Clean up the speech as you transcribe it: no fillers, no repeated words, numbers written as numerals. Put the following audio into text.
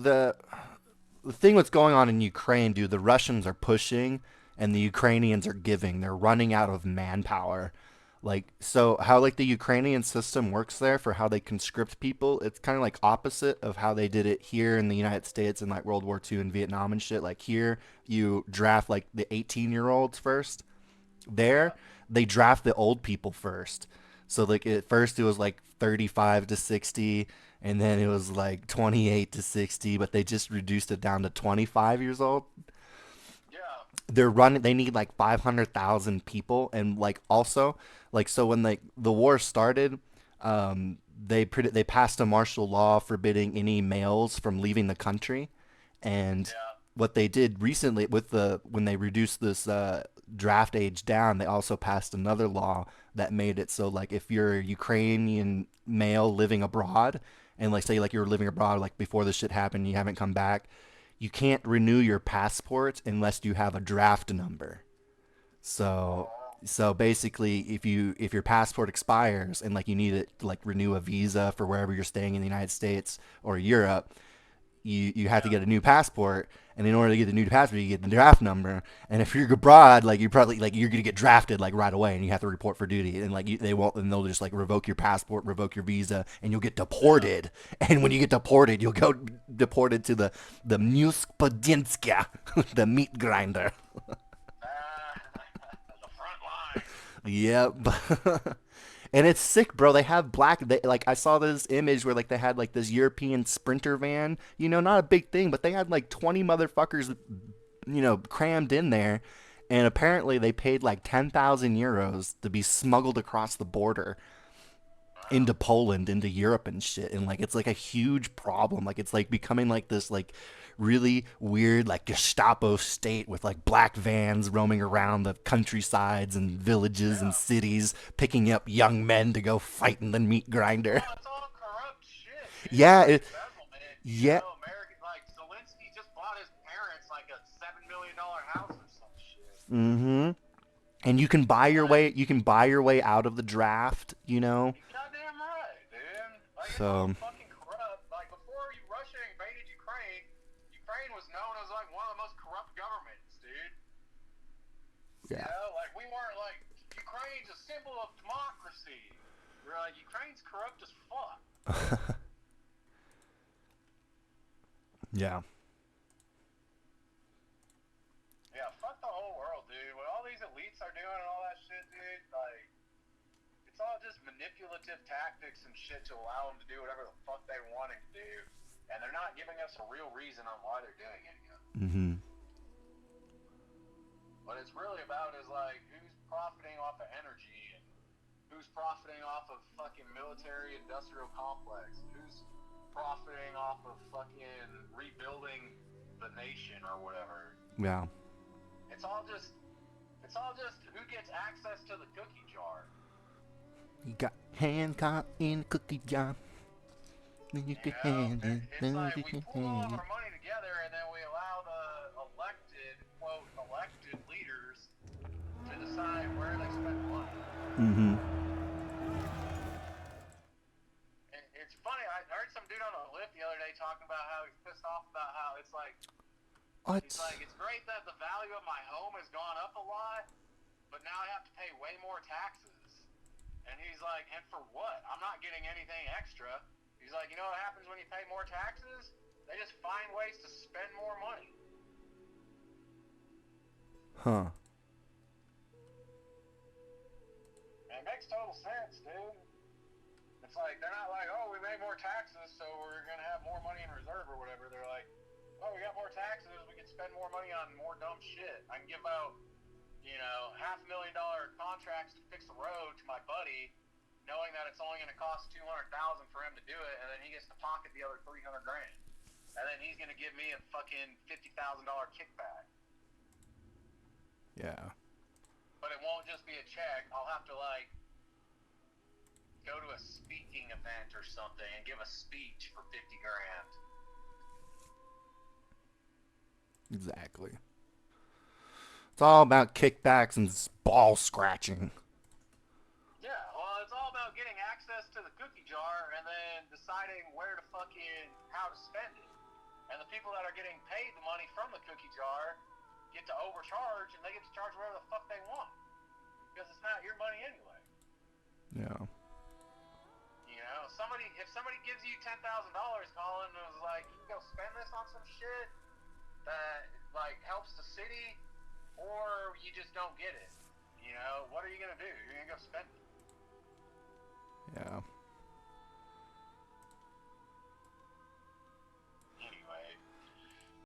the thing what's going on in Ukraine, dude, the Russians are pushing and the Ukrainians are giving. They're running out of manpower. Like so how like the Ukrainian system works there for how they conscript people, it's kind of like opposite of how they did it here in the United States in like World War II and Vietnam and shit. Like here you draft like the 18-year-olds first. There Yeah. they draft the old people first. So like at first it was like 35 to 60 and then it was like 28 to 60, but they just reduced it down to 25 years old. Yeah. They need like 500,000 people and like also like so when like the war started they passed a martial law forbidding any males from leaving the country. And Yeah. what they did recently with the when they reduced this draft age down, they also passed another law that made it so like if you're a Ukrainian male living abroad and like say like you were living abroad like before this shit happened, you haven't come back, you can't renew your passport unless you have a draft number. So Oh. so basically if your passport expires and like you need it to like renew a visa for wherever you're staying in the United States or Europe, you have to Yeah. get a new passport, and in order to get the new passport you get the draft number, and if you're abroad like you probably like you're gonna get drafted like right away and you have to report for duty, and like they won't, and they'll just like revoke your passport, revoke your visa, and you'll get Yeah. deported. And when you get deported you'll go deported to the Muspodinska, the meat grinder. The front line. Yep. And it's sick, bro. They have like I saw this image where like they had like this European Sprinter van, not a big thing, but they had like 20 motherfuckers, crammed in there. And apparently they paid like 10,000 euros to be smuggled across the border into Wow. Poland, into Europe and shit. And like it's like a huge problem. Like it's like becoming like this like really weird like Gestapo state with like black vans roaming around the countrysides and villages and Yeah. cities picking up young men to go fight in the meat grinder. Well, it's all corrupt shit, dude. It's Yeah, like embezzlement. yeah. American, like Zelensky just bought his parents like a $7 million house or some shit. Mm-hmm. And Like, you can buy your way out of the draft. you goddamn right, dude. Like, it's all So, fucking corrupt. Like, before Russia invaded Ukraine, Ukraine was known as like one of the most corrupt governments, dude. yeah. Like we weren't like Ukraine's a symbol of democracy. We're like Ukraine's corrupt as fuck. Yeah. Yeah, fuck the whole world, dude. What all these elites are doing and all that shit, dude, like it's all just manipulative tactics and shit to allow them to do whatever the fuck they want to do, and they're not giving us a real reason on why they're doing it. Mm-hmm. What it's really about is like who's profiting off of energy and who's profiting off of fucking military industrial complex, who's profiting off of fucking rebuilding the nation or whatever. Yeah. It's all just it's all just who gets access to the cookie jar. You got hand caught in a cookie jar. Then you You can know, hand it. it's Then like you we can pool all of hand it. our money together and then we allow the elected, quote, elected leaders to decide where they spend money. Mm-hmm. And it's funny, I heard some dude on a lift the other day talking about how he's pissed off about how he's What? like, it's great that the value of my home has gone up a lot, but now I have to pay way more taxes. And he's like, and for what? I'm not getting anything extra. He's like, you know what happens when you pay more taxes? They just find ways to spend more money. Huh. And it makes total sense, dude. It's like, they're not like, oh, we made more taxes, so we're going to have more money in reserve or whatever. They're like, oh, we got more taxes, we can spend more money on more dumb shit. I can give out, $500,000 contracts to fix a road to my buddy, knowing that it's only going to cost 200,000 for him to do it, and then he gets to pocket the other 300 grand, and then he's going to give me a fucking $50,000 kickback. Yeah. But it won't just be a check. I'll have to like go to a speaking event or something and give a speech for 50 grand. Exactly. It's all about kickbacks and ball scratching. Yeah, well, it's all about getting access to the cookie jar and then deciding where to fucking how to spend it. And the people that are getting paid the money from the cookie jar get to overcharge, and they get to charge whatever the fuck they want because it's not your money anyway. Yeah. You know, if somebody gives you $10,000, Colin, and was like, you can go spend this on some shit that like helps the city, or you just don't get it. You know, what are you gonna do? You're gonna go spend it. Yeah.